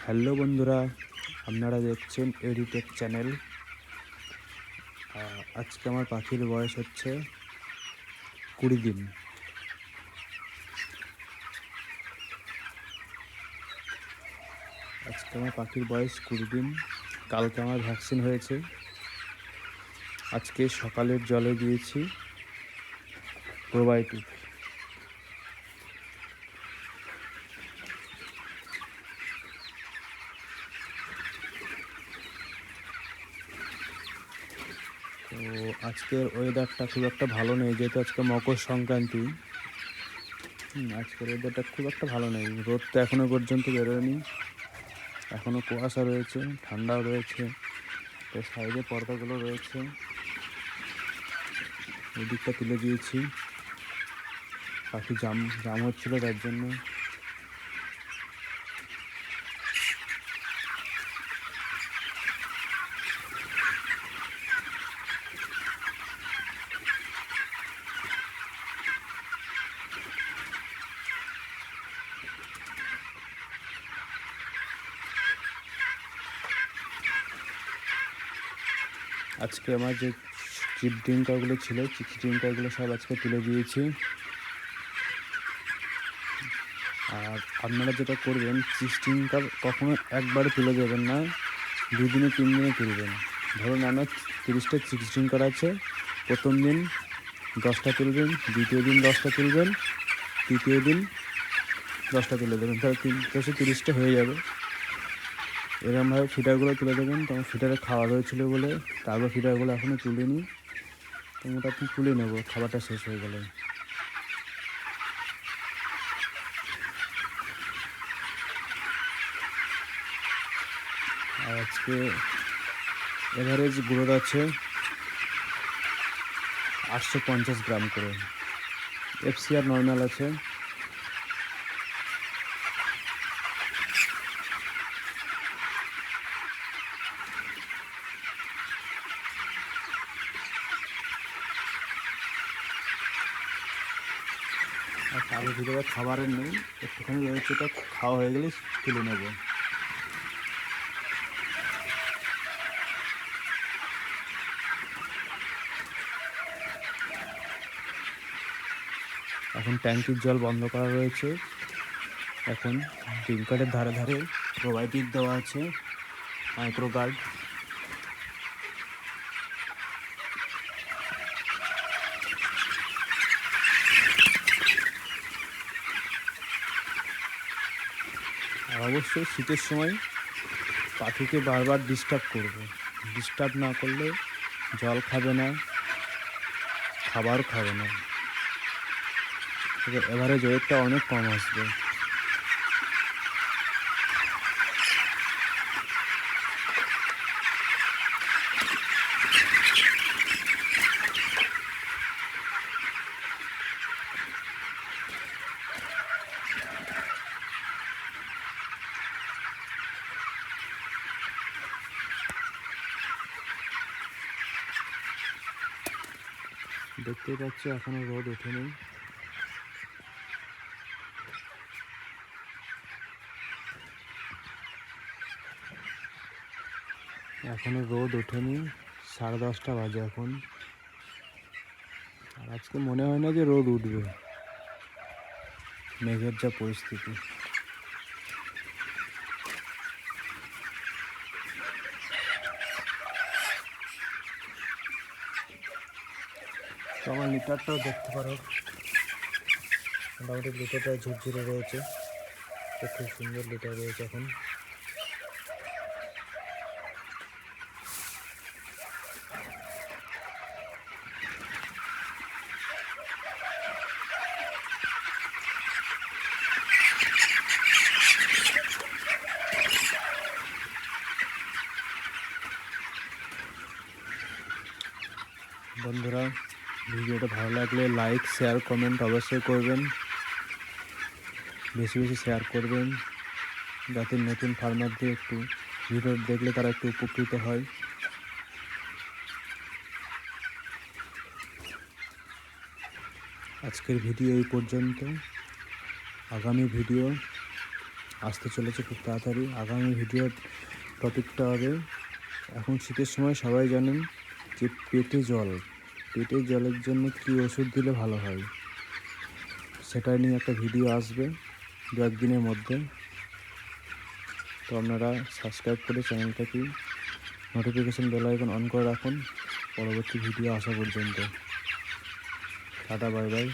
Hello বন্ধুরা, আপনারা দেখছেন এডিটেক চ্যানেল। আজকে আমার পাখির বয়স হচ্ছে 20 দিন। আজকে আমার পাখির বয়স 20 দিন। কালকে আমার ভ্যাকসিন হয়েছে। আজকে সকালের জলে দিয়েছি প্রোবায়োটিক। তো আজকের ওয়েদারটা খুব একটা ভালো নেই, যেহেতু আজকে মকর সংক্রান্তি। আজকের ওয়েদারটা খুব একটা ভালো নেই। রোদ তো এখনও পর্যন্ত বেরোয়নি, এখনও কুয়াশা রয়েছে, ঠান্ডাও রয়েছে। তো সাইডে পর্দাগুলো রয়েছে, ওই দিকটা তুলে দিয়েছি। পাখি জাম হচ্ছিল তার জন্য। আজকে আমার যে চিপ ড্রিঙ্কারগুলো ছিল, চিপস ড্রিঙ্কারগুলো সব আজকে তুলে দিয়েছি। আর আপনারা যেটা করবেন, চিপস ড্রিঙ্কার কখনো একবারে তুলে দেবেন না, 2 দিনে 3 দিনে তুলবেন। ধরুন আমার 30টা চিপস ড্রিঙ্কার আছে, প্রথম দিন 10টা তুলবেন, দ্বিতীয় দিন 10টা তুলবেন, তৃতীয় দিন 10টা তুলে দেবেন, তাহলে 30টা হয়ে যাবে। এরকমভাবে ফিডারগুলো তুলে দেবেন। তখন ফিডারে খাওয়া হয়েছিল বলে তারপর ফিডারগুলো এখনও তুলিনি, তো মোটামুটি তুলে নেব খাবারটা শেষ হয়ে গেলে। আর আজকে এভারেজ গ্রোথ আছে 850 গ্রাম করে। এফসিআর নর্মাল আছে। আর তার ভিতরে খাবারের নেই, একটুখানি রয়েছে, ওটা খাওয়া হয়ে গেলে তুলে নেব। এখন ট্যাঙ্কির জল বন্ধ করা রয়েছে। এখন ড্রিঙ্কারের ধারে ধারে প্রোবায়োটিক দেওয়া আছে, মাইক্রোগার্ড। আর অবশ্যই শীতের সময় পাখিকে বারবার ডিস্টার্ব করবে। ডিস্টার্ব না করলে জল খাবে না, খাবার খাবে না, এভারেজ ওয়েটটা অনেক কম আসবে। দেখতেই পাচ্ছ এখনো রোদ ওঠেনি। এখনো রোদ ওঠেনি, 10:30 বাজে এখন। আর আজকে মনে হয় না যে রোদ উঠবে, মেঘের যা পরিস্থিতি। তো আমার লিটারটাও দেখতে পারো, মোটামুটি লিটারটা ঝুরঝুরে রয়েছে, তো খুব সুন্দর লিটার রয়েছে এখন। বন্ধুরা, ভিডিওটা ভালো লাগলে লাইক, শেয়ার, কমেন্ট অবশ্যই করবেন। বেশি বেশি শেয়ার করবেন, যাতে নতুন ফার্মারদের একটু ভিডিও দেখলে তারা একটু উপকৃত হয়। আজকের ভিডিও এই পর্যন্ত। আগামী ভিডিও আসতে চলেছে খুব তাড়াতাড়ি। আগামী ভিডিওর টপিকটা হবে, এখন শীতের সময় সবাই জানেন যে পেটে জলের জন্য কী ওষুধ দিলে ভালো হয়, সেটা নিয়ে একটা ভিডিও আসবে 2-1 দিনের মধ্যে। তো আপনারা সাবস্ক্রাইব করে চ্যানেলটাকে নোটিফিকেশন বেল আইকন অন করে রাখুন পরবর্তী ভিডিও আসা পর্যন্ত। Tata, bye bye.